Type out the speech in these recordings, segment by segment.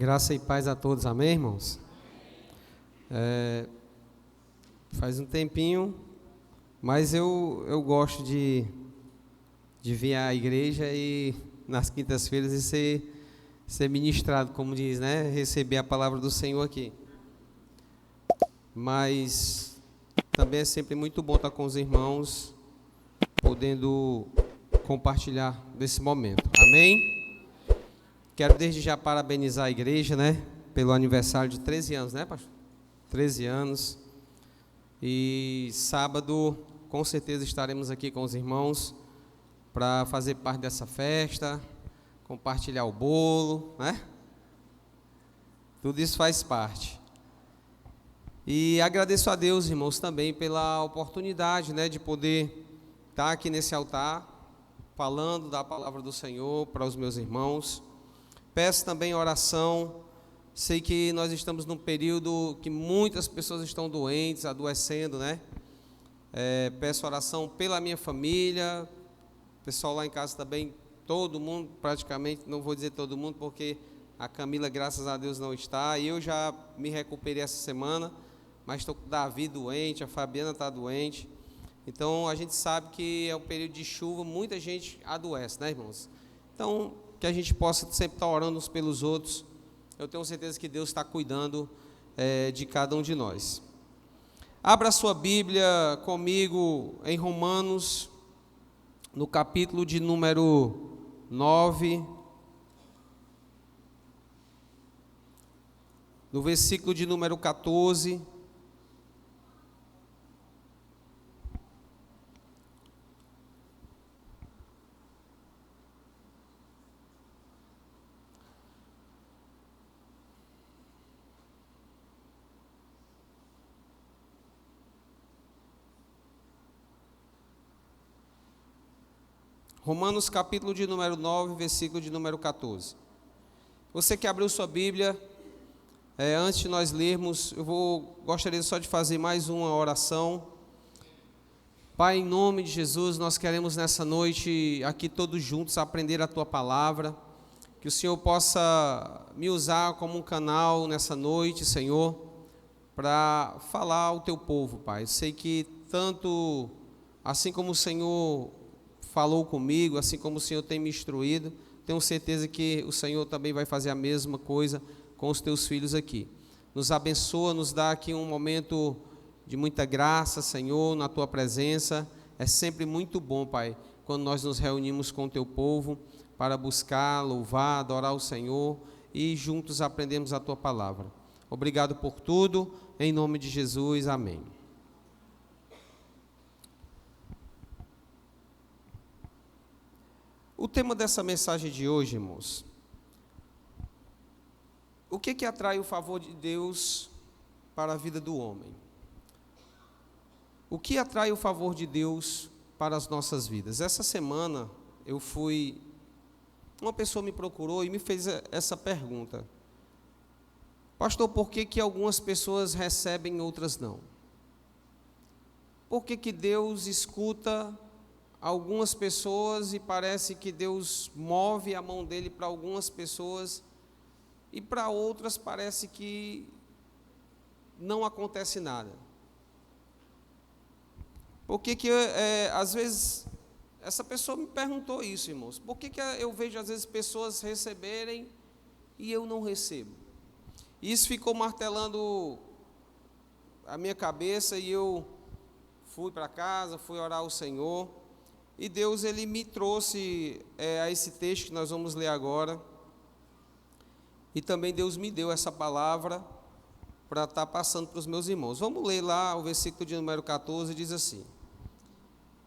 Graça e paz a todos, amém, irmãos? Faz um tempinho, mas eu gosto de vir à igreja e nas quintas-feiras e ser ministrado, como diz, né? Receber a palavra do Senhor aqui. Mas também é sempre muito bom estar com os irmãos, podendo compartilhar desse momento, amém? Quero desde já parabenizar a igreja, né? Pelo aniversário de 13 anos, né, pastor? 13 anos. E sábado, com certeza, estaremos aqui com os irmãos para fazer parte dessa festa, compartilhar o bolo, né? Tudo isso faz parte. E agradeço a Deus, irmãos, também pela oportunidade, né, de poder estar aqui nesse altar, falando da palavra do Senhor para os meus irmãos. Peço também oração. Sei que nós estamos num período que muitas pessoas estão doentes, adoecendo, né? Peço oração pela minha família, pessoal lá em casa também, todo mundo, praticamente, não vou dizer todo mundo, porque a Camila, graças a Deus, não está, e eu já me recuperei essa semana, mas estou com o Davi doente, a Fabiana está doente, então a gente sabe que é um período de chuva, muita gente adoece, né, irmãos? Então, que a gente possa sempre estar orando uns pelos outros. Eu tenho certeza que Deus está cuidando de cada um de nós. Abra a sua Bíblia comigo em Romanos, no capítulo de número 9, no versículo de número 14. Romanos capítulo de número 9, versículo de número 14. Você que abriu sua Bíblia, antes de nós lermos, gostaria só de fazer mais uma oração. Pai, em nome de Jesus, nós queremos nessa noite, aqui todos juntos, aprender a Tua Palavra, que o Senhor possa me usar como um canal nessa noite, Senhor, para falar ao Teu povo, Pai. Eu sei que tanto, assim como o Senhor falou comigo, assim como o Senhor tem me instruído, tenho certeza que o Senhor também vai fazer a mesma coisa com os teus filhos aqui. Nos abençoa, nos dá aqui um momento de muita graça, Senhor, na tua presença. É sempre muito bom, Pai, quando nós nos reunimos com o teu povo para buscar, louvar, adorar o Senhor e juntos aprendemos a tua palavra. Obrigado por tudo, em nome de Jesus, amém. O tema dessa mensagem de hoje, irmãos, o que atrai o favor de Deus para a vida do homem? O que atrai o favor de Deus para as nossas vidas? Essa semana uma pessoa me procurou e me fez essa pergunta: pastor, por que algumas pessoas recebem e outras não? Por que Deus escuta algumas pessoas e parece que Deus move a mão dele para algumas pessoas e para outras parece que não acontece nada? Por que às vezes, essa pessoa me perguntou isso, irmãos, por que eu vejo às vezes pessoas receberem e eu não recebo? Isso ficou martelando a minha cabeça e eu fui para casa, fui orar ao Senhor. E Deus, Ele me trouxe a esse texto que nós vamos ler agora. E também Deus me deu essa palavra para estar passando para os meus irmãos. Vamos ler lá o versículo de número 14, diz assim: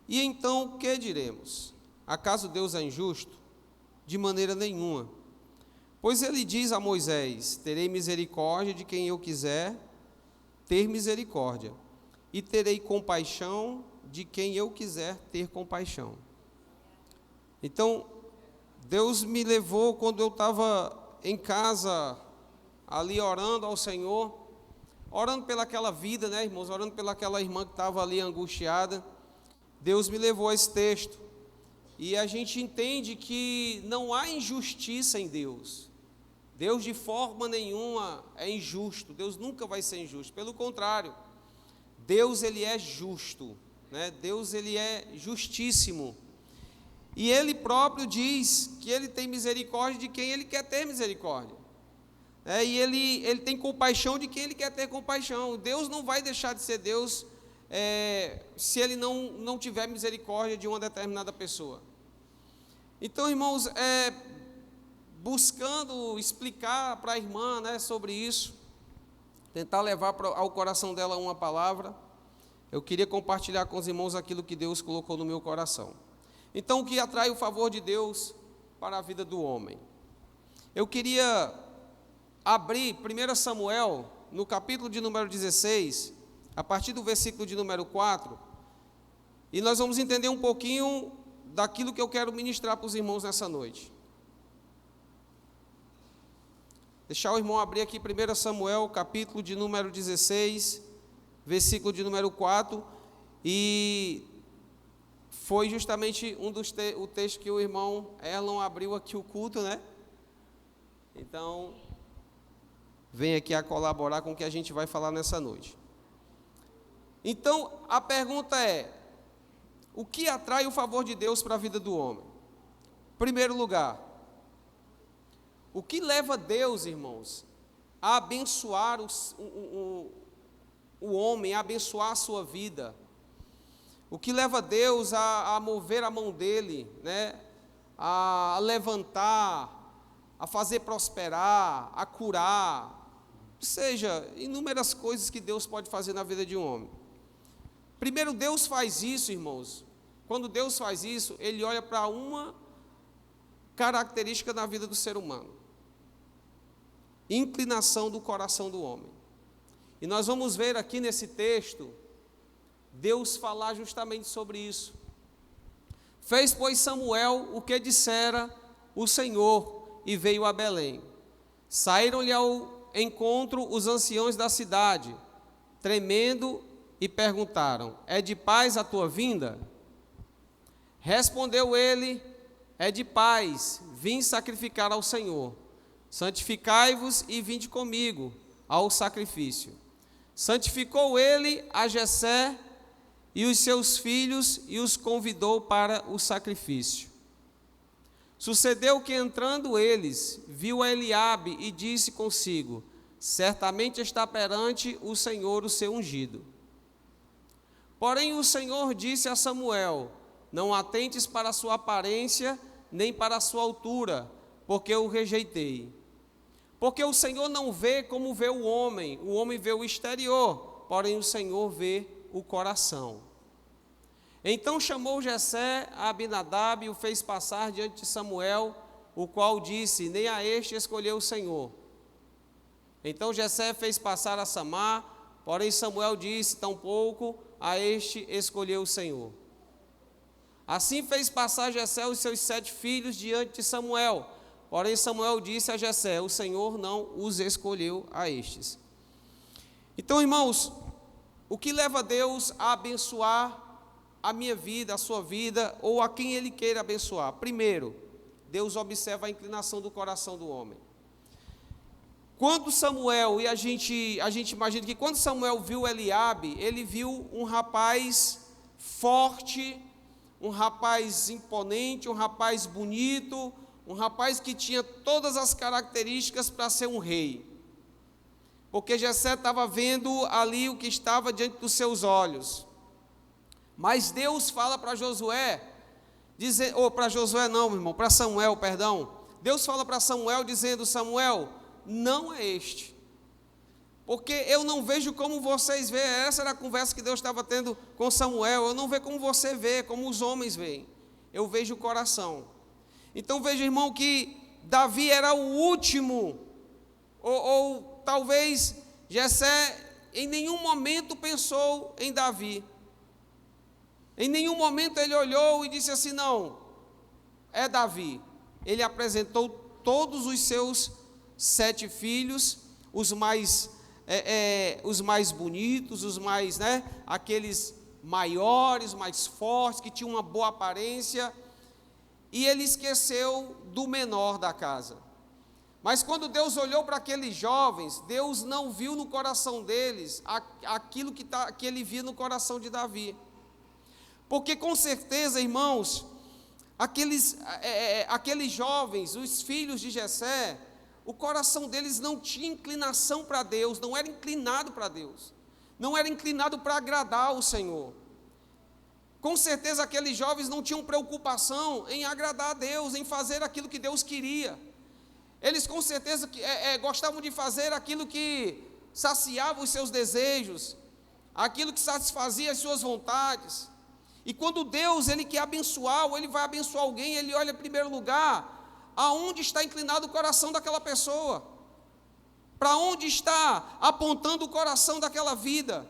e então o que diremos? Acaso Deus é injusto? De maneira nenhuma. Pois Ele diz a Moisés: terei misericórdia de quem eu quiser ter misericórdia, e terei compaixão de quem eu quiser ter compaixão. Então, Deus me levou quando eu estava em casa, ali orando ao Senhor, orando pelaquela vida, né, irmãos, orando pelaquela irmã que estava ali angustiada. Deus me levou a esse texto, e a gente entende que não há injustiça em Deus. Deus de forma nenhuma é injusto, Deus nunca vai ser injusto, pelo contrário, Deus ele é justo, né? Deus ele é justíssimo, e Ele próprio diz que Ele tem misericórdia de quem Ele quer ter misericórdia, e ele tem compaixão de quem Ele quer ter compaixão. Deus não vai deixar de ser Deus se Ele não tiver misericórdia de uma determinada pessoa. Então, irmãos, buscando explicar para a irmã, né, sobre isso, tentar levar ao coração dela uma palavra, eu queria compartilhar com os irmãos aquilo que Deus colocou no meu coração. Então, o que atrai o favor de Deus para a vida do homem? Eu queria abrir 1 Samuel, no capítulo de número 16, a partir do versículo de número 4, e nós vamos entender um pouquinho daquilo que eu quero ministrar para os irmãos nessa noite. Deixar o irmão abrir aqui 1 Samuel, capítulo de número 16, versículo de número 4, e foi justamente o texto que o irmão Erlon abriu aqui o culto, né? Então, vem aqui a colaborar com o que a gente vai falar nessa noite. Então, a pergunta é: o que atrai o favor de Deus para a vida do homem? Em primeiro lugar, o que leva Deus, irmãos, a abençoar o homem, a abençoar a sua vida? O que leva Deus a mover a mão dele, né? A levantar, a fazer prosperar, a curar, ou seja, inúmeras coisas que Deus pode fazer na vida de um homem. Primeiro, Deus faz isso, irmãos. Quando Deus faz isso, Ele olha para uma característica na vida do ser humano: inclinação do coração do homem. E nós vamos ver aqui nesse texto Deus falar justamente sobre isso. Fez, pois, Samuel o que dissera o Senhor, e veio a Belém. Saíram-lhe ao encontro os anciãos da cidade, tremendo, e perguntaram: é de paz a tua vinda? Respondeu ele: é de paz, vim sacrificar ao Senhor. Santificai-vos e vinde comigo ao sacrifício. Santificou ele a Jessé e os seus filhos, e os convidou para o sacrifício. Sucedeu que, entrando eles, viu a Eliabe e disse consigo: certamente está perante o Senhor o seu ungido. Porém o Senhor disse a Samuel: não atentes para a sua aparência, nem para a sua altura, porque eu o rejeitei. Porque o Senhor não vê como vê o homem vê o exterior, porém o Senhor vê o coração. Então chamou Jessé a Abinadab e o fez passar diante de Samuel, o qual disse: nem a este escolheu o Senhor. Então Jessé fez passar a Samar, porém Samuel disse: tampouco a este escolheu o Senhor. Assim fez passar Jessé os seus 7 filhos diante de Samuel, porém Samuel disse a Jessé: o Senhor não os escolheu a estes. Então, irmãos, o que leva Deus a abençoar a minha vida, a sua vida, ou a quem Ele queira abençoar? Primeiro, Deus observa a inclinação do coração do homem. Quando Samuel, e a gente imagina que quando Samuel viu Eliabe, ele viu um rapaz forte, um rapaz imponente, um rapaz bonito, um rapaz que tinha todas as características para ser um rei. Porque Jessé estava vendo ali o que estava diante dos seus olhos. Mas Deus fala para Josué, para Samuel, perdão. Deus fala para Samuel dizendo: Samuel, não é este, porque eu não vejo como vocês veem. Essa era a conversa que Deus estava tendo com Samuel. Eu não vejo como você vê, como os homens veem, eu vejo o coração. Então veja, irmão, que Davi era o último, ou talvez Jessé em nenhum momento pensou em Davi. Em nenhum momento ele olhou e disse assim: não, é Davi. Ele apresentou todos os seus 7 filhos, os mais bonitos, os mais, aqueles maiores, mais fortes, que tinham uma boa aparência, e ele esqueceu do menor da casa. Mas quando Deus olhou para aqueles jovens, Deus não viu no coração deles aquilo que ele via no coração de Davi. Porque com certeza, irmãos, aqueles jovens, os filhos de Jessé, o coração deles não tinha inclinação para Deus, não era inclinado para Deus, não era inclinado para agradar o Senhor. Com certeza aqueles jovens não tinham preocupação em agradar a Deus, em fazer aquilo que Deus queria. Eles com certeza gostavam de fazer aquilo que saciava os seus desejos, aquilo que satisfazia as suas vontades. E quando Deus ele quer abençoar, ou ele vai abençoar alguém, ele olha em primeiro lugar aonde está inclinado o coração daquela pessoa, para onde está apontando o coração daquela vida.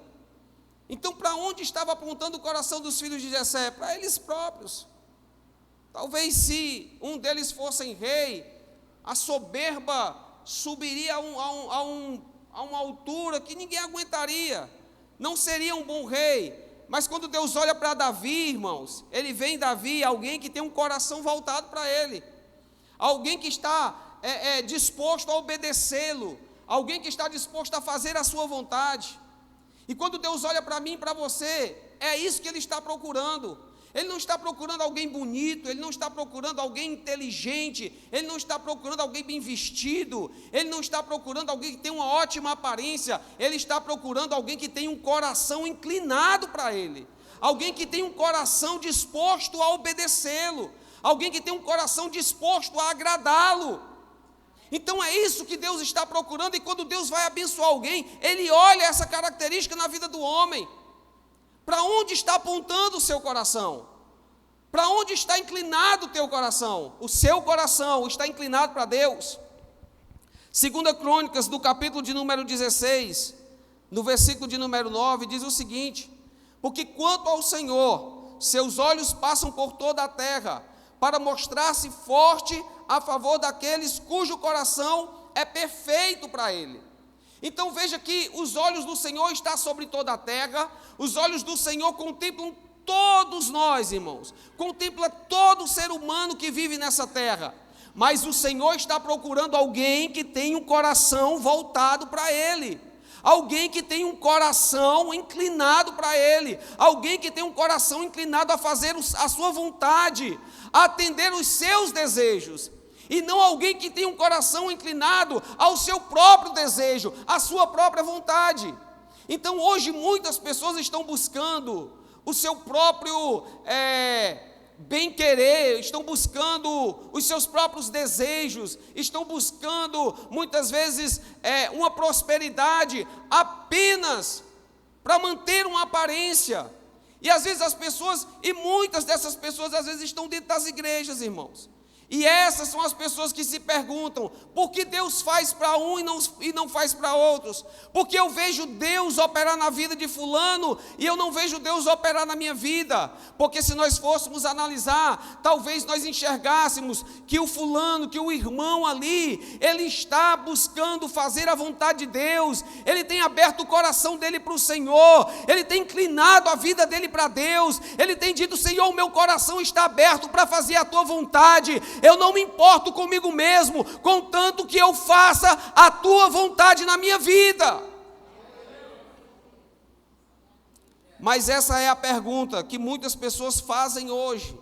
Então, para onde estava apontando o coração dos filhos de Jessé? Para eles próprios. Talvez se um deles fosse rei, a soberba subiria a uma altura que ninguém aguentaria, não seria um bom rei. Mas quando Deus olha para Davi, irmãos, ele vê em Davi alguém que tem um coração voltado para ele, alguém que está disposto a obedecê-lo, alguém que está disposto a fazer a sua vontade. E quando Deus olha para mim e para você, é isso que Ele está procurando. Ele não está procurando alguém bonito, Ele não está procurando alguém inteligente, Ele não está procurando alguém bem vestido, Ele não está procurando alguém que tem uma ótima aparência, Ele está procurando alguém que tem um coração inclinado para Ele, alguém que tem um coração disposto a obedecê-lo, alguém que tem um coração disposto a agradá-lo. Então é isso que Deus está procurando, e quando Deus vai abençoar alguém, Ele olha essa característica na vida do homem. Para onde está apontando o seu coração? Para onde está inclinado o teu coração? O seu coração está inclinado para Deus? 2 Crônicas, do capítulo de número 16, no versículo de número 9, diz o seguinte: porque quanto ao Senhor, seus olhos passam por toda a terra, para mostrar-se forte a favor daqueles cujo coração é perfeito para Ele. Então veja que os olhos do Senhor estão sobre toda a terra, os olhos do Senhor contemplam todos nós, irmãos, contempla todo ser humano que vive nessa terra, mas o Senhor está procurando alguém que tem um coração voltado para Ele, alguém que tem um coração inclinado para Ele, alguém que tem um coração inclinado a fazer a sua vontade, a atender os seus desejos. E não alguém que tem um coração inclinado ao seu próprio desejo, à sua própria vontade. Então hoje muitas pessoas estão buscando o seu próprio bem-querer, estão buscando os seus próprios desejos, estão buscando muitas vezes uma prosperidade apenas para manter uma aparência. E às vezes muitas dessas pessoas às vezes estão dentro das igrejas, irmãos. E essas são as pessoas que se perguntam: por que Deus faz para um e não faz para outros? Porque eu vejo Deus operar na vida de fulano e eu não vejo Deus operar na minha vida. Porque se nós fôssemos analisar, talvez nós enxergássemos que o fulano, que o irmão ali, ele está buscando fazer a vontade de Deus, ele tem aberto o coração dele para o Senhor, ele tem inclinado a vida dele para Deus, ele tem dito: Senhor, o meu coração está aberto para fazer a tua vontade. Eu não me importo comigo mesmo, contanto que eu faça a tua vontade na minha vida. Mas essa é a pergunta que muitas pessoas fazem hoje: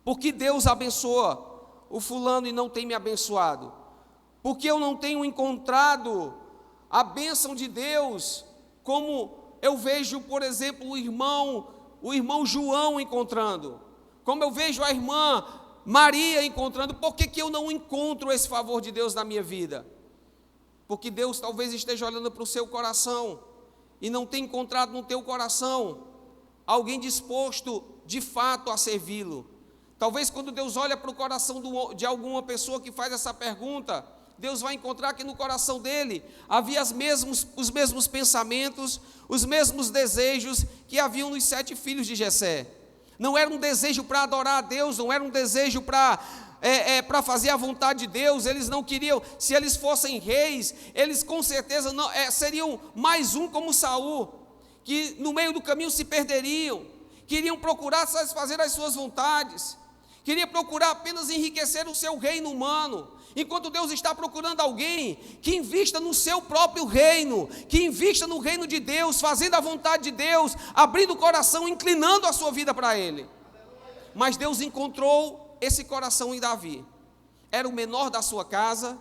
por que Deus abençoa o fulano e não tem me abençoado? Por que eu não tenho encontrado a bênção de Deus como eu vejo, por exemplo, o irmão João encontrando, como eu vejo a irmã Maria encontrando? Por que eu não encontro esse favor de Deus na minha vida? Porque Deus talvez esteja olhando para o seu coração e não tem encontrado no teu coração alguém disposto de fato a servi-lo. Talvez quando Deus olha para o coração de alguma pessoa que faz essa pergunta, Deus vai encontrar que no coração dele havia os mesmos pensamentos, os mesmos desejos que haviam nos 7 filhos de Jessé. Não era um desejo para adorar a Deus, não era um desejo para fazer a vontade de Deus. Eles não queriam, se eles fossem reis, eles com certeza não, seriam mais um como Saul, que no meio do caminho se perderiam, queriam procurar satisfazer as suas vontades, queria procurar apenas enriquecer o seu reino humano, enquanto Deus está procurando alguém que invista no seu próprio reino, que invista no reino de Deus, fazendo a vontade de Deus, abrindo o coração, inclinando a sua vida para Ele. Mas Deus encontrou esse coração em Davi. Era o menor da sua casa,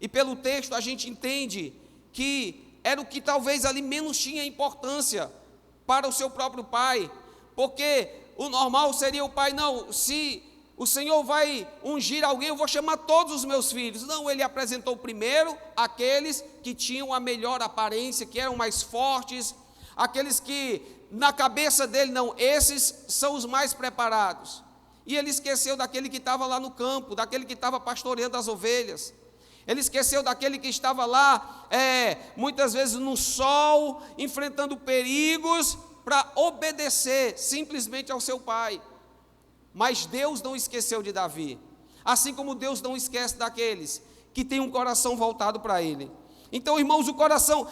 e pelo texto a gente entende que era o que talvez ali menos tinha importância para o seu próprio pai, porque o normal seria o pai, não, se o Senhor vai ungir alguém, eu vou chamar todos os meus filhos. Não, ele apresentou primeiro aqueles que tinham a melhor aparência, que eram mais fortes, aqueles que na cabeça dele, não, esses são os mais preparados. E ele esqueceu daquele que estava lá no campo, daquele que estava pastoreando as ovelhas. Ele esqueceu daquele que estava lá, muitas vezes no sol, enfrentando perigos, para obedecer simplesmente ao seu pai. Mas Deus não esqueceu de Davi, assim como Deus não esquece daqueles que têm um coração voltado para Ele. Então, irmãos, o coração,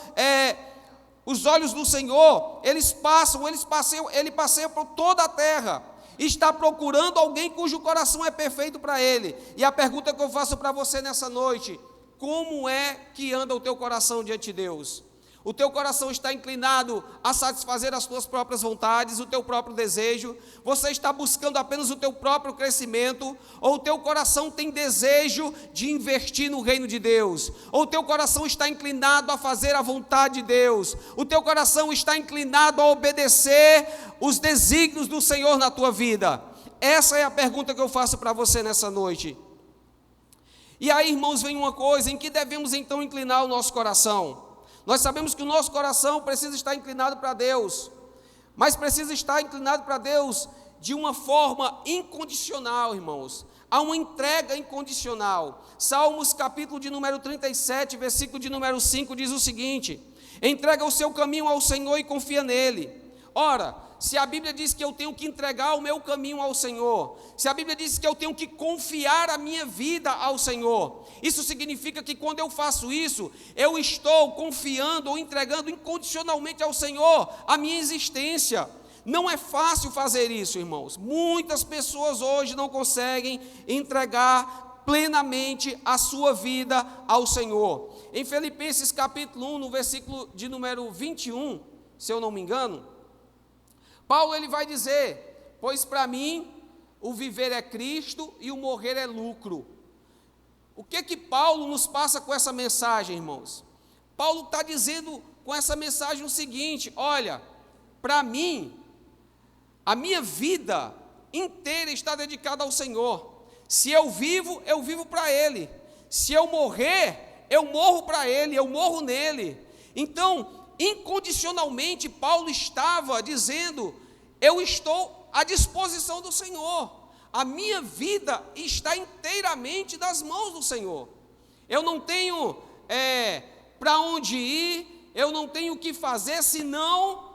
os olhos do Senhor, ele passeia por toda a terra, está procurando alguém cujo coração é perfeito para Ele. E a pergunta que eu faço para você nessa noite: como é que anda o teu coração diante de Deus? O teu coração está inclinado a satisfazer as tuas próprias vontades, o teu próprio desejo? Você está buscando apenas o teu próprio crescimento? Ou o teu coração tem desejo de investir no reino de Deus? Ou o teu coração está inclinado a fazer a vontade de Deus? O teu coração está inclinado a obedecer os desígnios do Senhor na tua vida? Essa é a pergunta que eu faço para você nessa noite. E aí, irmãos, vem uma coisa: em que devemos então inclinar o nosso coração? Nós sabemos que o nosso coração precisa estar inclinado para Deus, mas precisa estar inclinado para Deus de uma forma incondicional, irmãos. Há uma entrega incondicional. Salmos capítulo de número 37, versículo de número 5 diz o seguinte: entrega o seu caminho ao Senhor e confia nele. Ora, se a Bíblia diz que eu tenho que entregar o meu caminho ao Senhor, se a Bíblia diz que eu tenho que confiar a minha vida ao Senhor, isso significa que quando eu faço isso, eu estou confiando ou entregando incondicionalmente ao Senhor a minha existência. Não é fácil fazer isso, irmãos. Muitas pessoas hoje não conseguem entregar plenamente a sua vida ao Senhor. Em Filipenses capítulo 1, no versículo de número 21, se eu não me engano, Paulo ele vai dizer: pois para mim o viver é Cristo e o morrer é lucro. O que Paulo nos passa com essa mensagem, irmãos? Paulo está dizendo com essa mensagem o seguinte: olha, para mim, a minha vida inteira está dedicada ao Senhor. Se eu vivo para Ele. Se eu morrer, eu morro para Ele, eu morro nele. Então, incondicionalmente, Paulo estava dizendo: eu estou à disposição do Senhor, a minha vida está inteiramente nas mãos do Senhor. Eu não tenho para onde ir, eu não tenho o que fazer senão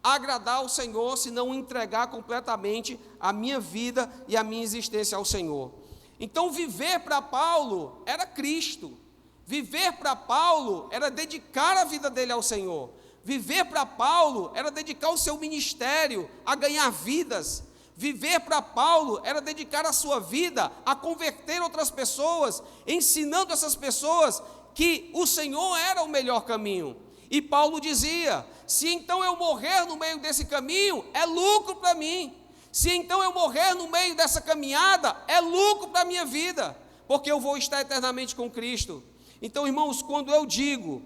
agradar ao Senhor, senão entregar completamente a minha vida e a minha existência ao Senhor. Então, viver para Paulo era Cristo. Viver para Paulo era dedicar a vida dele ao Senhor. Viver para Paulo era dedicar o seu ministério a ganhar vidas. Viver para Paulo era dedicar a sua vida a converter outras pessoas, ensinando essas pessoas que o Senhor era o melhor caminho. E Paulo dizia: se então eu morrer no meio desse caminho, é lucro para mim. Se então eu morrer no meio dessa caminhada, é lucro para a minha vida, porque eu vou estar eternamente com Cristo. Então, irmãos, quando eu digo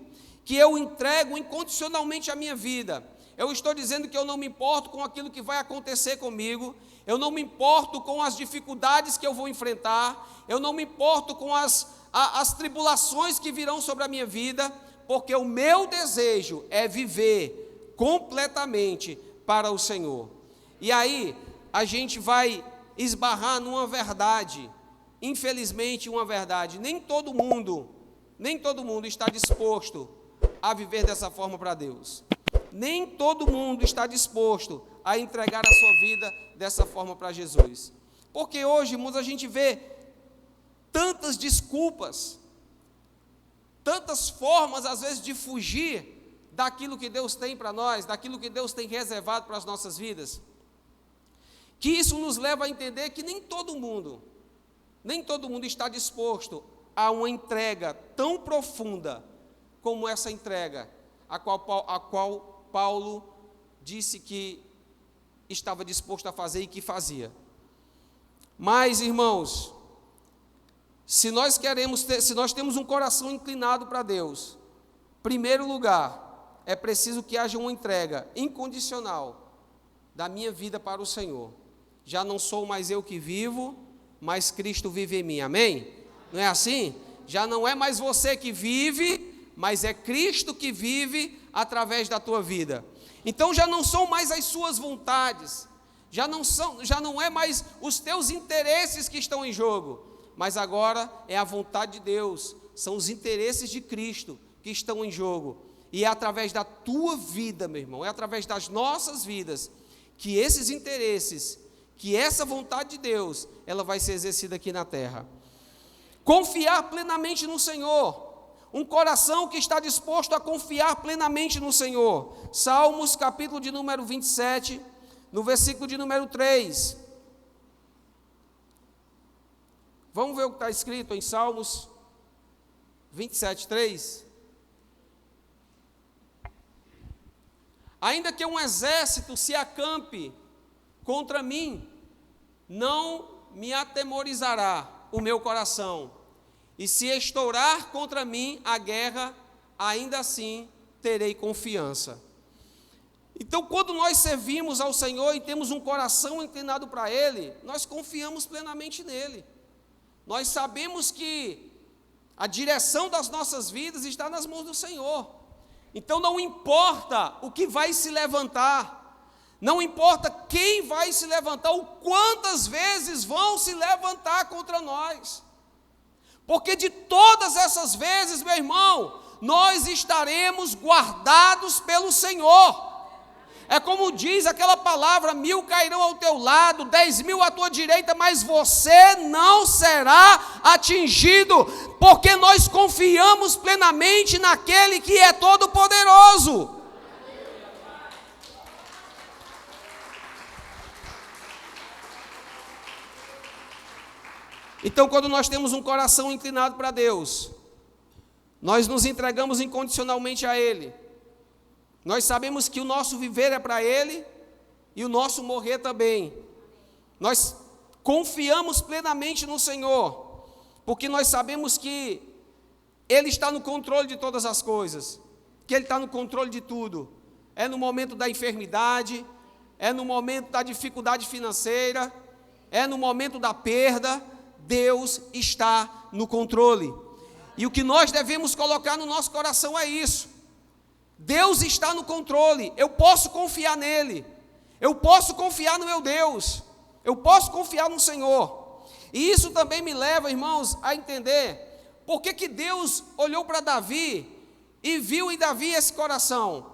que eu entrego incondicionalmente a minha vida, eu estou dizendo que eu não me importo com aquilo que vai acontecer comigo, eu não me importo com as dificuldades que eu vou enfrentar, eu não me importo com as tribulações que virão sobre a minha vida, porque o meu desejo é viver completamente para o Senhor. E aí, a gente vai esbarrar numa verdade, infelizmente uma verdade: nem todo mundo está disposto a viver dessa forma para Deus. Nem todo mundo está disposto a entregar a sua vida dessa forma para Jesus. Porque hoje, irmãos, a gente vê tantas desculpas, tantas formas, às vezes, de fugir daquilo que Deus tem para nós, daquilo que Deus tem reservado para as nossas vidas. que isso nos leva a entender que nem todo mundo está disposto a uma entrega tão profunda como essa entrega, a qual Paulo disse que estava disposto a fazer e que fazia. Mas, irmãos, se nós temos um coração inclinado para Deus, em primeiro lugar, é preciso que haja uma entrega incondicional da minha vida para o Senhor. Já não sou mais eu que vivo, mas Cristo vive em mim, amém? Não é assim? Já não é mais você que vive, mas é Cristo que vive através da tua vida. Então já não são mais as suas vontades, já não é mais os teus interesses que estão em jogo, mas agora é a vontade de Deus, são os interesses de Cristo que estão em jogo, e é através da tua vida, meu irmão, é através das nossas vidas, que esses interesses, que essa vontade de Deus, ela vai ser exercida aqui na terra. Confiar plenamente no Senhor, um coração que está disposto a confiar plenamente no Senhor. Salmos, capítulo de número 27, no versículo de número 3. Vamos ver o que está escrito em Salmos 27, 3. Ainda que um exército se acampe contra mim, não me atemorizará o meu coração. E se estourar contra mim a guerra, ainda assim terei confiança. Então, quando nós servimos ao Senhor e temos um coração inclinado para Ele, nós confiamos plenamente nele. Nós sabemos que a direção das nossas vidas está nas mãos do Senhor. Então, não importa o que vai se levantar, não importa quem vai se levantar, ou quantas vezes vão se levantar contra nós. Porque de todas essas vezes, meu irmão, nós estaremos guardados pelo Senhor. É como diz aquela palavra: 1000 cairão ao teu lado, 10.000 à tua direita, mas você não será atingido, porque nós confiamos plenamente naquele que é todo-poderoso. Então, quando nós temos um coração inclinado para Deus, nós nos entregamos incondicionalmente a Ele. Nós sabemos que o nosso viver é para Ele e o nosso morrer também. Nós confiamos plenamente no Senhor, porque nós sabemos que Ele está no controle de todas as coisas, que Ele está no controle de tudo. É no momento da enfermidade, é no momento da dificuldade financeira, é no momento da perda. Deus está no controle. E o que nós devemos colocar no nosso coração é isso: Deus está no controle, eu posso confiar nele, eu posso confiar no meu Deus, eu posso confiar no Senhor. E isso também me leva, irmãos, a entender por que Deus olhou para Davi e viu em Davi esse coração.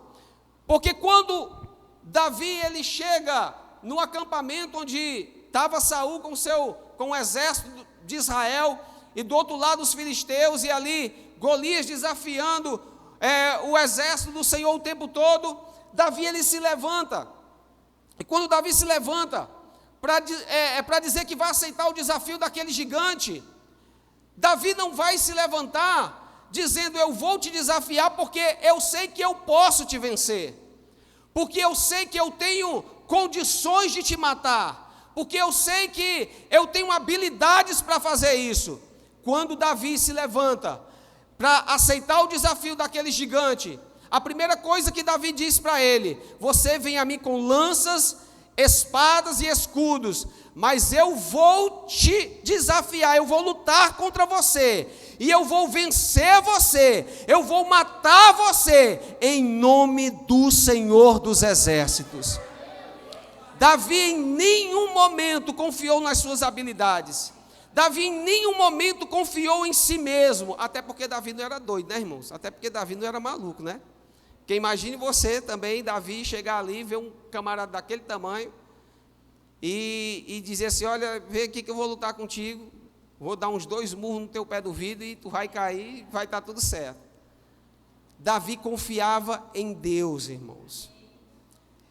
Porque quando Davi ele chega no acampamento onde estava Saul com o exército de Israel, e do outro lado os filisteus, e ali Golias desafiando o exército do Senhor o tempo todo, Davi ele se levanta. E quando Davi se levanta para dizer que vai aceitar o desafio daquele gigante, Davi não vai se levantar dizendo: eu vou te desafiar porque eu sei que eu posso te vencer, porque eu sei que eu tenho condições de te matar, porque eu sei que eu tenho habilidades para fazer isso. Quando Davi se levanta para aceitar o desafio daquele gigante, a primeira coisa que Davi diz para ele: você vem a mim com lanças, espadas e escudos, mas eu vou te desafiar, eu vou lutar contra você, e eu vou vencer você, eu vou matar você, em nome do Senhor dos Exércitos. Davi em nenhum momento confiou nas suas habilidades, Davi em nenhum momento confiou em si mesmo, até porque Davi não era doido, né, irmãos? Até porque Davi não era maluco, né? Porque imagine você também, Davi, chegar ali e ver um camarada daquele tamanho e dizer assim: olha, vem aqui que eu vou lutar contigo, vou dar uns 2 murros no teu pé do vidro e tu vai cair e vai estar tudo certo. Davi confiava em Deus, irmãos.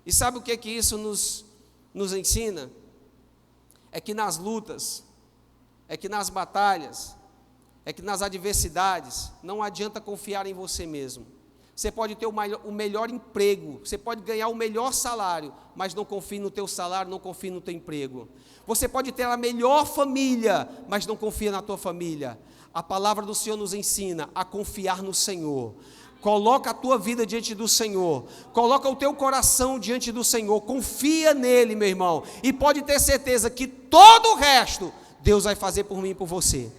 E sabe o que isso nos ensina? é que nas lutas, é que nas batalhas, é que nas adversidades, não adianta confiar em você mesmo. Você pode ter o melhor emprego, você pode ganhar o melhor salário, mas não confie no teu salário, não confie no teu emprego. Você pode ter a melhor família, mas não confia na tua família. A palavra do Senhor nos ensina a confiar no Senhor. Coloca a tua vida diante do Senhor, coloca o teu coração diante do Senhor, confia nele, meu irmão, e pode ter certeza que todo o resto, Deus vai fazer por mim e por você.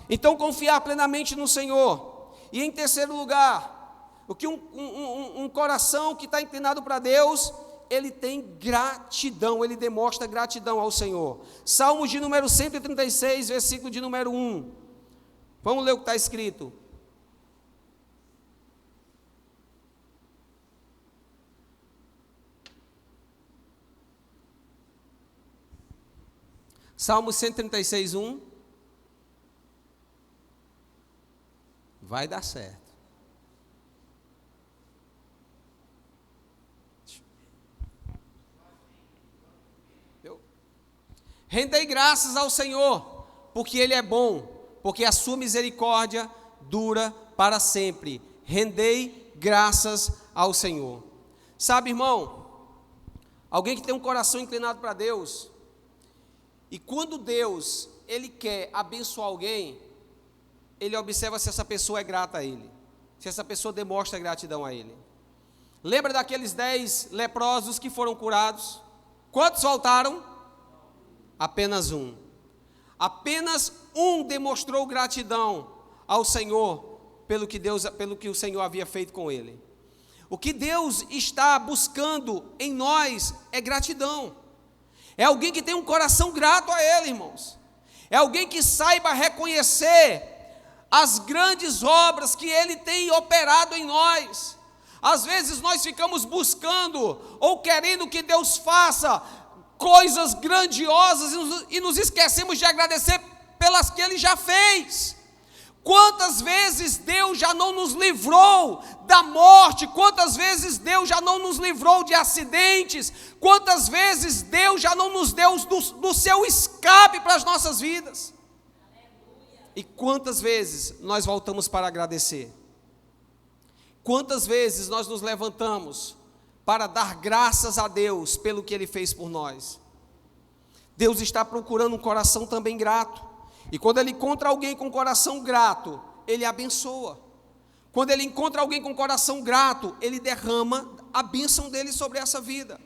Então, confiar plenamente no Senhor. E em terceiro lugar, o que um coração que está inclinado para Deus, ele tem gratidão, ele demonstra gratidão ao Senhor. Salmos de número 136, versículo de número 1. Vamos ler o que está escrito. Salmos 136, 1. Vai dar certo. Rendei graças ao Senhor, porque Ele é bom, porque a sua misericórdia dura para sempre. Rendei graças ao Senhor. Sabe, irmão, alguém que tem um coração inclinado para Deus, e quando Deus, Ele quer abençoar alguém, Ele observa se essa pessoa é grata a Ele, se essa pessoa demonstra gratidão a Ele. Lembra daqueles 10 leprosos que foram curados? Quantos faltaram? Apenas um. Apenas um demonstrou gratidão ao Senhor pelo que o Senhor havia feito com ele. O que Deus está buscando em nós é gratidão. É alguém que tem um coração grato a Ele, irmãos. É alguém que saiba reconhecer as grandes obras que Ele tem operado em nós. Às vezes nós ficamos buscando ou querendo que Deus faça coisas grandiosas e nos esquecemos de agradecer pelas que Ele já fez. Quantas vezes Deus já não nos livrou da morte, quantas vezes Deus já não nos livrou de acidentes, quantas vezes Deus já não nos deu do seu escape para as nossas vidas. E quantas vezes nós voltamos para agradecer? Quantas vezes nós nos levantamos para dar graças a Deus pelo que Ele fez por nós? Deus está procurando um coração também grato. E quando Ele encontra alguém com coração grato, Ele abençoa. Quando Ele encontra alguém com coração grato, Ele derrama a bênção dEle sobre essa vida.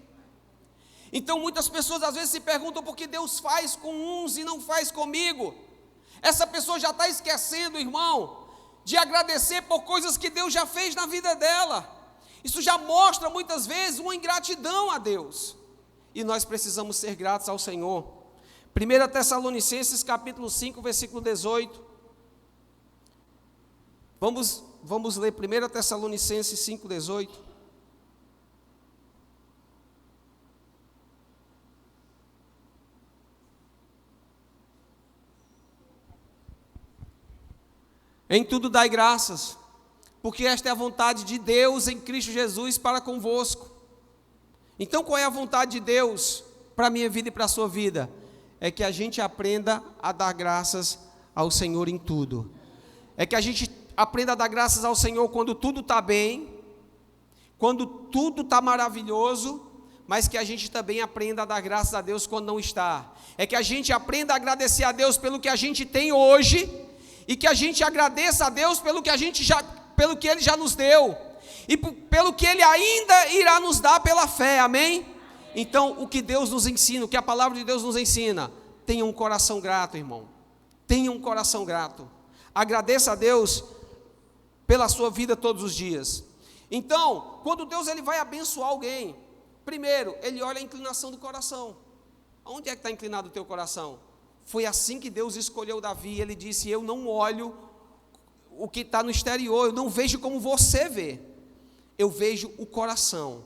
Então muitas pessoas às vezes se perguntam por que Deus faz com uns e não faz comigo. Essa pessoa já está esquecendo, irmão, de agradecer por coisas que Deus já fez na vida dela. Isso já mostra muitas vezes uma ingratidão a Deus. E nós precisamos ser gratos ao Senhor. 1 Tessalonicenses capítulo 5, versículo 18. Vamos ler 1 Tessalonicenses 5, 18. Em tudo dai graças, porque esta é a vontade de Deus em Cristo Jesus para convosco. Então qual é a vontade de Deus para a minha vida e para a sua vida? É que a gente aprenda a dar graças ao Senhor em tudo. É que a gente aprenda a dar graças ao Senhor quando tudo está bem, quando tudo está maravilhoso, mas que a gente também aprenda a dar graças a Deus quando não está. É que a gente aprenda a agradecer a Deus pelo que a gente tem hoje, e que a gente agradeça a Deus pelo que Ele já nos deu, e pelo que Ele ainda irá nos dar pela fé, amém? Então, o que Deus nos ensina, o que a palavra de Deus nos ensina, tenha um coração grato, irmão, tenha um coração grato, agradeça a Deus pela sua vida todos os dias. Então, quando Deus Ele vai abençoar alguém, primeiro, Ele olha a inclinação do coração. Onde é que está inclinado o teu coração? Foi assim que Deus escolheu Davi. Ele disse: eu não olho o que está no exterior, eu não vejo como você vê, eu vejo o coração,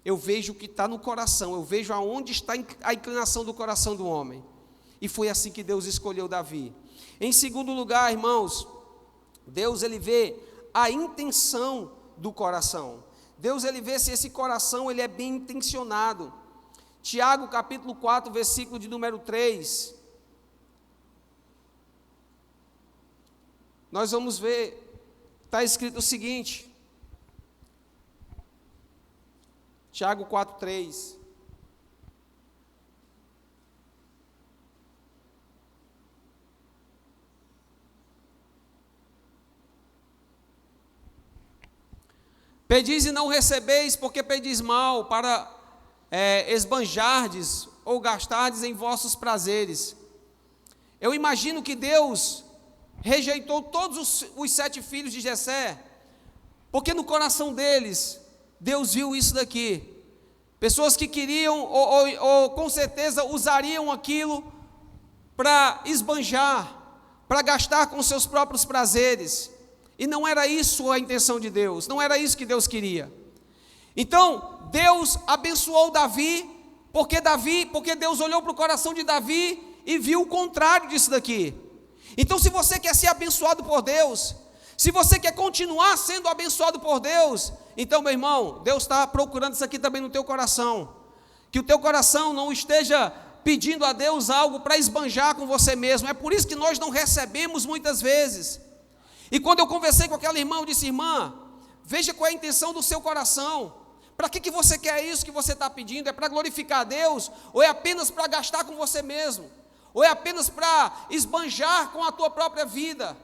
eu vejo o que está no coração, eu vejo aonde está a inclinação do coração do homem. E foi assim que Deus escolheu Davi. Em segundo lugar, irmãos, Deus Ele vê a intenção do coração. Deus Ele vê se esse coração ele é bem intencionado. Tiago capítulo 4, versículo de número 3. Nós vamos ver, está escrito o seguinte, Tiago 4, 3. Pedis e não recebeis, porque pedis mal, para esbanjardes ou gastardes em vossos prazeres. Eu imagino que Deus rejeitou todos os 7 filhos de Jessé, porque no coração deles, Deus viu isso daqui. Pessoas que queriam, ou com certeza usariam aquilo para esbanjar, para gastar com seus próprios prazeres. E não era isso a intenção de Deus, não era isso que Deus queria. Então, Deus abençoou Davi, porque Deus olhou para o coração de Davi e viu o contrário disso daqui. Então, se você quer ser abençoado por Deus, se você quer continuar sendo abençoado por Deus, então, meu irmão, Deus está procurando isso aqui também no teu coração. Que o teu coração não esteja pedindo a Deus algo para esbanjar com você mesmo. É por isso que nós não recebemos muitas vezes. E quando eu conversei com aquela irmã, eu disse: irmã, veja qual é a intenção do seu coração. Para que você quer isso que você está pedindo? É para glorificar a Deus? Ou é apenas para gastar com você mesmo? Ou é apenas para esbanjar com a tua própria vida?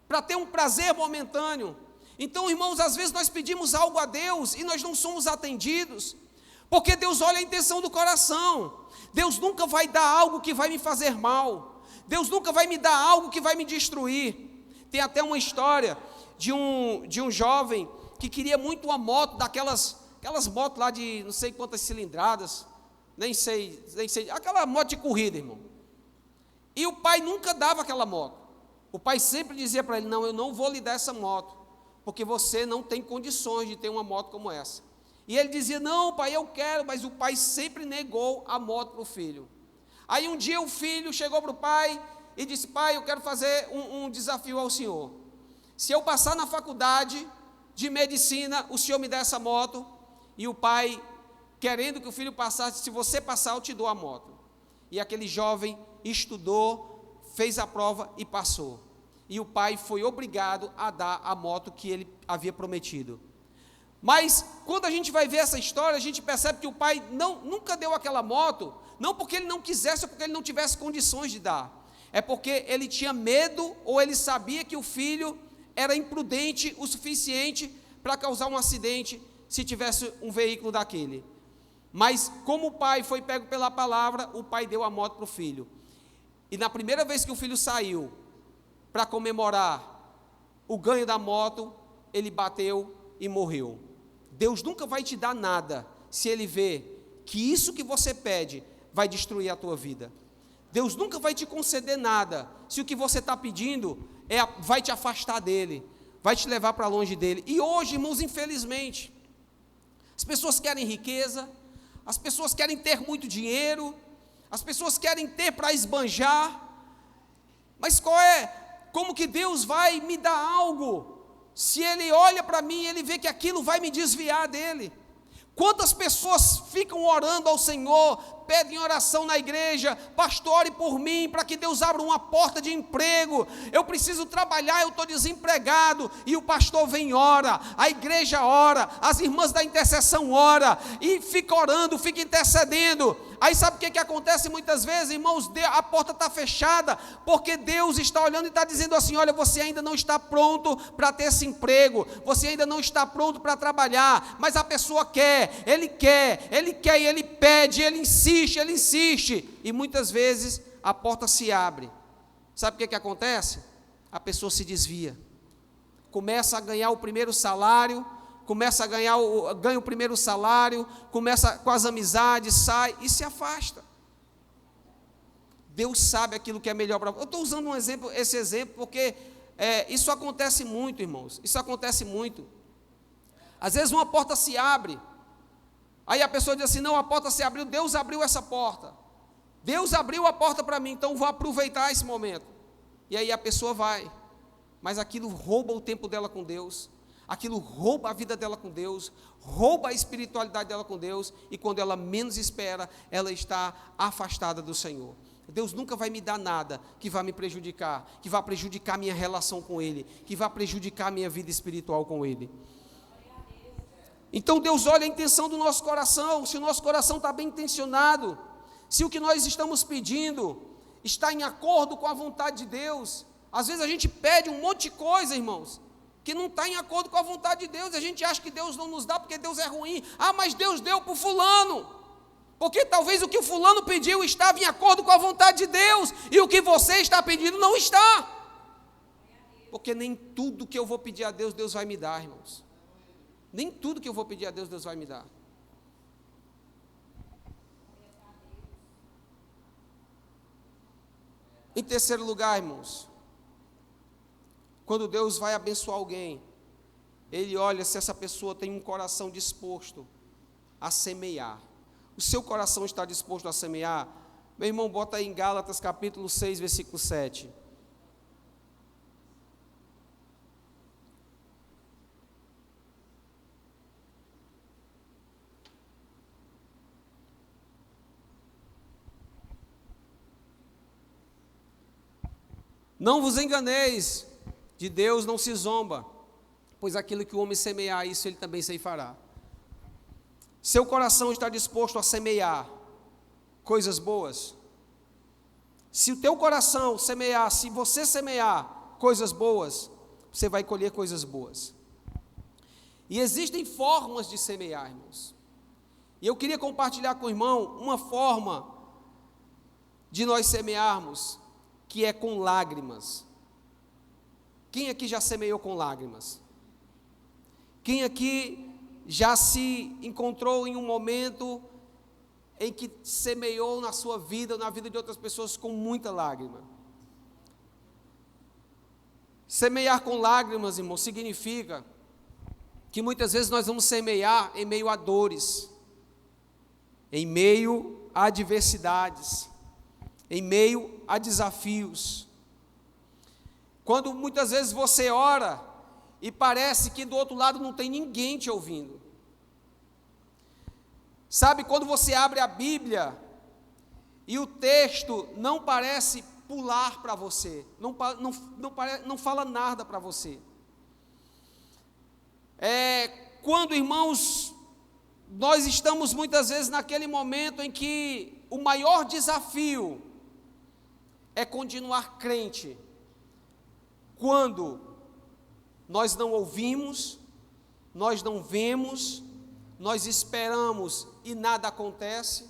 Para ter um prazer momentâneo? Então, irmãos, às vezes nós pedimos algo a Deus e nós não somos atendidos, porque Deus olha a intenção do coração. Deus nunca vai dar algo que vai me fazer mal. Deus nunca vai me dar algo que vai me destruir. Tem até uma história de um jovem que queria muito uma moto, aquelas motos lá de não sei quantas cilindradas, nem sei, aquela moto de corrida, irmão. E o pai nunca dava aquela moto. O pai sempre dizia para ele: não, eu não vou lhe dar essa moto, porque você não tem condições de ter uma moto como essa. E ele dizia: não, pai, eu quero, mas o pai sempre negou a moto para o filho. Aí um dia o filho chegou para o pai e disse: pai, eu quero fazer um desafio ao senhor. Se eu passar na faculdade de medicina, o senhor me dá essa moto. E o pai, querendo que o filho passasse: se você passar, eu te dou a moto. E aquele jovem estudou, fez a prova e passou. E o pai foi obrigado a dar a moto que ele havia prometido. Mas quando a gente vai ver essa história, a gente percebe que o pai nunca deu aquela moto, não porque ele não quisesse ou porque ele não tivesse condições de dar. É porque ele tinha medo, ou ele sabia que o filho era imprudente o suficiente para causar um acidente se tivesse um veículo daquele. Mas como o pai foi pego pela palavra, o pai deu a moto para o filho. E na primeira vez que o filho saiu para comemorar o ganho da moto, ele bateu e morreu. Deus nunca vai te dar nada se Ele vê que isso que você pede vai destruir a tua vida. Deus nunca vai te conceder nada se o que você está pedindo vai te afastar dEle, vai te levar para longe dEle. E hoje, irmãos, infelizmente, as pessoas querem riqueza, as pessoas querem ter muito dinheiro, as pessoas querem ter para esbanjar, mas como que Deus vai me dar algo, se Ele olha para mim e Ele vê que aquilo vai me desviar dEle? Quantas pessoas ficam orando ao Senhor, pedem oração na igreja: pastor, ore por mim, para que Deus abra uma porta de emprego, eu preciso trabalhar, eu estou desempregado, e o pastor vem e ora, a igreja ora, as irmãs da intercessão ora, e fica orando, fica intercedendo. Aí sabe o que acontece muitas vezes, irmãos? A porta está fechada, porque Deus está olhando e está dizendo assim: olha, você ainda não está pronto para ter esse emprego, você ainda não está pronto para trabalhar, mas a pessoa quer, ele quer, e ele pede, ele insiste, e muitas vezes a porta se abre. Sabe o que acontece? A pessoa se desvia, começa a ganhar o primeiro salário, ganha o primeiro salário, começa com as amizades, sai e se afasta. Deus sabe aquilo que é melhor para você. Eu estou usando esse exemplo porque isso acontece muito, irmãos, isso acontece muito. Às vezes uma porta se abre, aí a pessoa diz assim: não, a porta se abriu, Deus abriu essa porta, Deus abriu a porta para mim, então vou aproveitar esse momento. E aí a pessoa vai, mas aquilo rouba o tempo dela com Deus, aquilo rouba a vida dela com Deus, rouba a espiritualidade dela com Deus, e quando ela menos espera, ela está afastada do Senhor. Deus nunca vai me dar nada que vá me prejudicar, que vá prejudicar minha relação com Ele, que vá prejudicar minha vida espiritual com Ele. Então Deus olha a intenção do nosso coração, se o nosso coração está bem intencionado, se o que nós estamos pedindo está em acordo com a vontade de Deus. Às vezes a gente pede um monte de coisa, irmãos, que não está em acordo com a vontade de Deus, a gente acha que Deus não nos dá porque Deus é ruim. Mas Deus deu para o fulano, porque talvez o que o fulano pediu estava em acordo com a vontade de Deus, e o que você está pedindo não está, porque nem tudo que eu vou pedir a Deus, Deus vai me dar, irmãos. Nem tudo que eu vou pedir a Deus, Deus vai me dar. Em terceiro lugar, irmãos, quando Deus vai abençoar alguém, Ele olha se essa pessoa tem um coração disposto a semear. O seu coração está disposto a semear? Meu irmão, bota aí em Gálatas capítulo 6, versículo 7. Não vos enganeis, de Deus não se zomba, pois aquilo que o homem semear, isso ele também ceifará. Seu coração está disposto a semear coisas boas? Se o teu coração semear, se você semear coisas boas, você vai colher coisas boas. E existem formas de semear, irmãos. E eu queria compartilhar com o irmão uma forma de nós semearmos, que é com lágrimas. Quem aqui já semeou com lágrimas? Quem aqui já se encontrou em um momento em que semeou na sua vida, na vida de outras pessoas, com muita lágrima? Semear com lágrimas, irmão, significa que muitas vezes nós vamos semear em meio a dores, em meio a adversidades, em meio a desafios. Quando muitas vezes você ora e parece que do outro lado não tem ninguém te ouvindo. Sabe, quando você abre a Bíblia e o texto não parece pular para você, não fala nada para você. Quando, irmãos, nós estamos muitas vezes naquele momento em que o maior desafio é continuar crente, quando nós não ouvimos, nós não vemos, nós esperamos e nada acontece.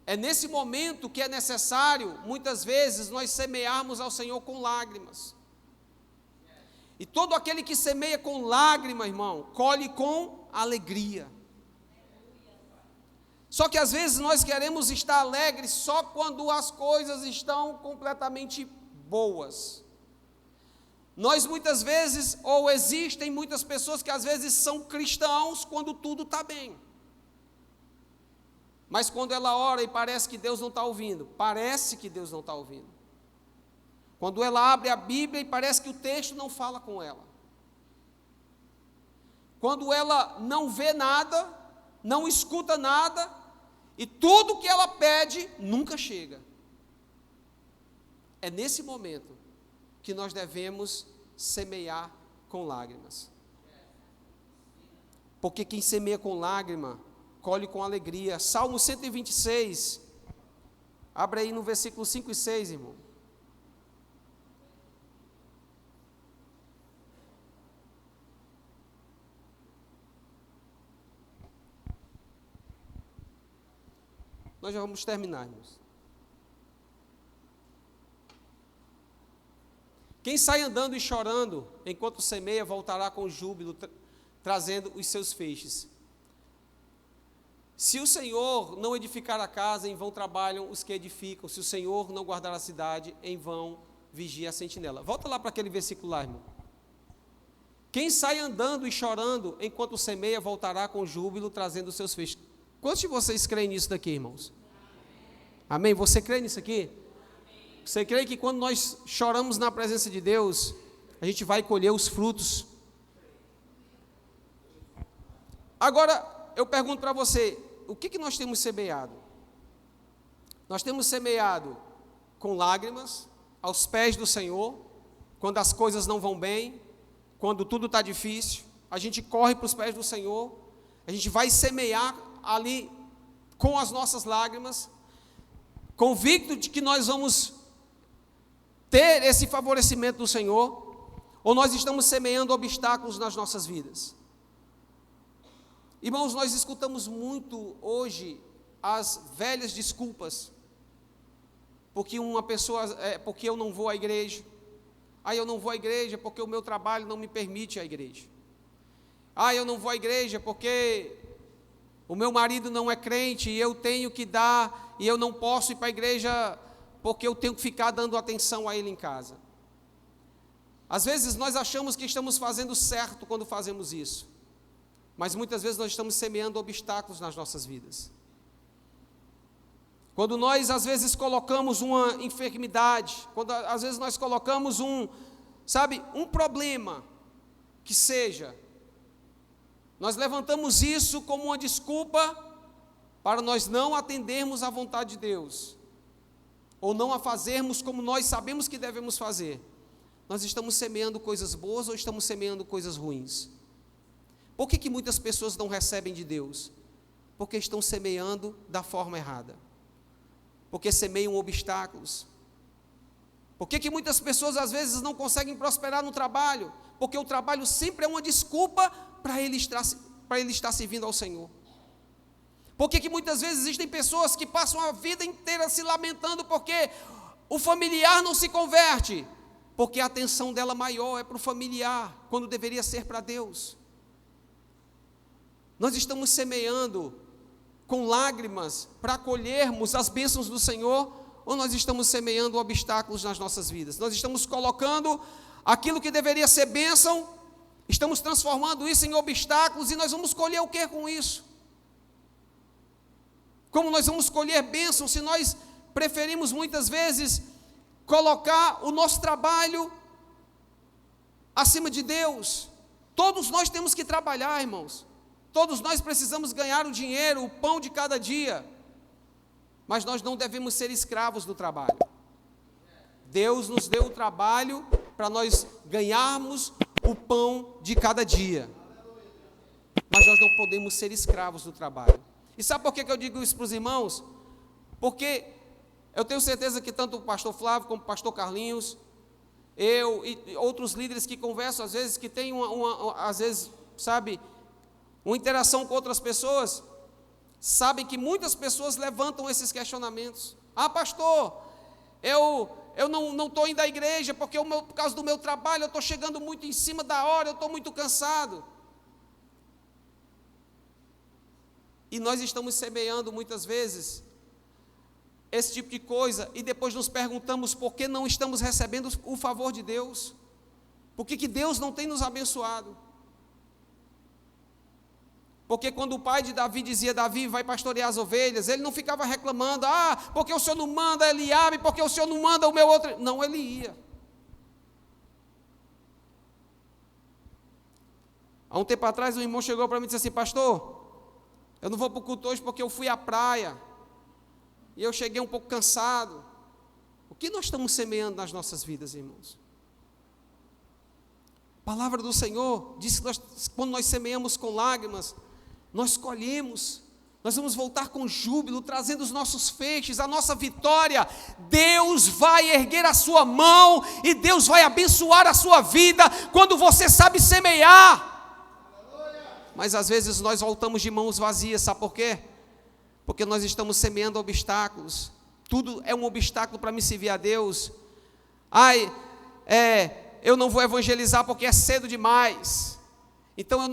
É nesse momento que é necessário, muitas vezes, nós semearmos ao Senhor com lágrimas. E todo aquele que semeia com lágrima, irmão, colhe com alegria. Só que às vezes nós queremos estar alegres só quando as coisas estão completamente boas. Nós muitas vezes, ou existem muitas pessoas que às vezes são cristãos quando tudo está bem. Mas quando ela ora e parece que Deus não está ouvindo, parece que Deus não está ouvindo. Quando ela abre a Bíblia e parece que o texto não fala com ela. Quando ela não vê nada, não escuta nada, e tudo que ela pede nunca chega. É nesse momento que nós devemos semear com lágrimas. Porque quem semeia com lágrima, colhe com alegria. Salmo 126, abre aí no versículo 5 e 6, irmão. Nós já vamos terminar, irmãos. Quem sai andando e chorando, enquanto semeia, voltará com júbilo, trazendo os seus feixes. Se o Senhor não edificar a casa, em vão trabalham os que edificam. Se o Senhor não guardar a cidade, em vão vigia a sentinela. Volta lá para aquele versículo lá, irmão. Quem sai andando e chorando, enquanto semeia, voltará com júbilo, trazendo os seus feixes. Quantos de vocês creem nisso daqui, irmãos? Amém? Você crê nisso aqui? Você crê que quando nós choramos na presença de Deus, a gente vai colher os frutos Agora, eu pergunto para você, o que nós temos semeado? Nós temos semeado com lágrimas, aos pés do Senhor, quando as coisas não vão bem, quando tudo está difícil, a gente corre para os pés do Senhor, a gente vai semear ali com as nossas lágrimas, convicto de que nós vamos ter esse favorecimento do Senhor, ou nós estamos semeando obstáculos nas nossas vidas? Irmãos, nós escutamos muito hoje as velhas desculpas, porque porque eu não vou à igreja, eu não vou à igreja porque o meu trabalho não me permite ir à igreja, eu não vou à igreja porque o meu marido não é crente e eu tenho que dar, e eu não posso ir para a igreja porque eu tenho que ficar dando atenção a ele em casa. Às vezes nós achamos que estamos fazendo certo quando fazemos isso, mas muitas vezes nós estamos semeando obstáculos nas nossas vidas. Quando nós às vezes colocamos uma enfermidade, quando às vezes nós colocamos um problema que seja, nós levantamos isso como uma desculpa para nós não atendermos à vontade de Deus, ou não a fazermos como nós sabemos que devemos fazer. Nós estamos semeando coisas boas ou estamos semeando coisas ruins? Por que muitas pessoas não recebem de Deus? Porque estão semeando da forma errada, porque semeiam obstáculos. Por que muitas pessoas às vezes não conseguem prosperar no trabalho? Porque o trabalho sempre é uma desculpa para ele estar servindo ao Senhor. Por que muitas vezes existem pessoas que passam a vida inteira se lamentando porque o familiar não se converte? Porque a atenção dela maior é para o familiar, quando deveria ser para Deus. Nós estamos semeando com lágrimas para colhermos as bênçãos do Senhor, ou nós estamos semeando obstáculos nas nossas vidas? Nós estamos colocando aquilo que deveria ser bênção, estamos transformando isso em obstáculos, e nós vamos colher o que com isso? Como nós vamos colher bênção se nós preferimos muitas vezes colocar o nosso trabalho acima de Deus? Todos nós temos que trabalhar, irmãos. Todos nós precisamos ganhar o dinheiro, o pão de cada dia, mas nós não devemos ser escravos do trabalho. Deus nos deu o trabalho para nós ganharmos o pão de cada dia, mas nós não podemos ser escravos do trabalho. E sabe por que eu digo isso para os irmãos? Porque eu tenho certeza que tanto o pastor Flávio como o pastor Carlinhos, eu e outros líderes que conversam às vezes, que têm uma interação com outras pessoas, sabem que muitas pessoas levantam esses questionamentos. Pastor, eu não estou indo à igreja porque por causa do meu trabalho eu estou chegando muito em cima da hora, eu estou muito cansado. E nós estamos semeando muitas vezes esse tipo de coisa, e depois nos perguntamos por que não estamos recebendo o favor de Deus, por que Deus não tem nos abençoado? Porque quando o pai de Davi dizia: Davi, vai pastorear as ovelhas, ele não ficava reclamando: porque o Senhor não manda Eliabe, porque o Senhor não manda o meu outro. Não, ele ia. Há um tempo atrás, um irmão chegou para mim e disse assim: pastor, eu não vou para o culto hoje porque eu fui à praia, e eu cheguei um pouco cansado. O que nós estamos semeando nas nossas vidas, irmãos? A palavra do Senhor diz que quando nós semeamos com lágrimas, nós colhemos. Nós vamos voltar com júbilo, trazendo os nossos feixes, a nossa vitória. Deus vai erguer a sua mão e Deus vai abençoar a sua vida quando você sabe semear. Mas às vezes nós voltamos de mãos vazias, sabe por quê? Porque nós estamos semeando obstáculos. Tudo é um obstáculo para me servir a Deus. Eu não vou evangelizar porque é cedo demais. Então,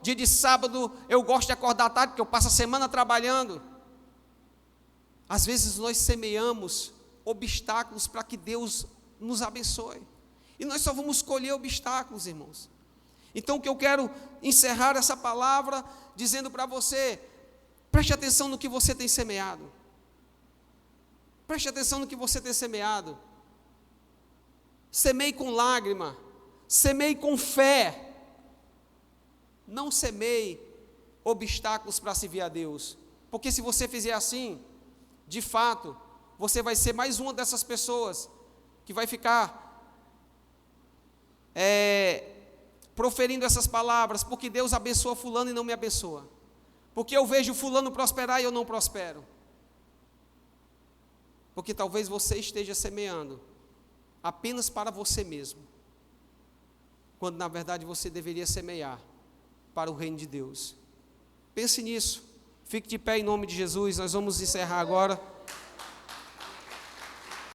dia de sábado, eu gosto de acordar tarde, porque eu passo a semana trabalhando. Às vezes nós semeamos obstáculos para que Deus nos abençoe. E nós só vamos colher obstáculos, irmãos. Então, o que eu quero encerrar essa palavra dizendo para você: preste atenção no que você tem semeado. Preste atenção no que você tem semeado. Semeie com lágrima, semeie com fé. Não semeie obstáculos para servir a Deus. Porque se você fizer assim, de fato, você vai ser mais uma dessas pessoas que vai ficar proferindo essas palavras, porque Deus abençoa fulano e não me abençoa. Porque eu vejo fulano prosperar e eu não prospero. Porque talvez você esteja semeando apenas para você mesmo, quando na verdade você deveria semear para o reino de Deus. Pense nisso. Fique de pé em nome de Jesus. Nós vamos encerrar agora.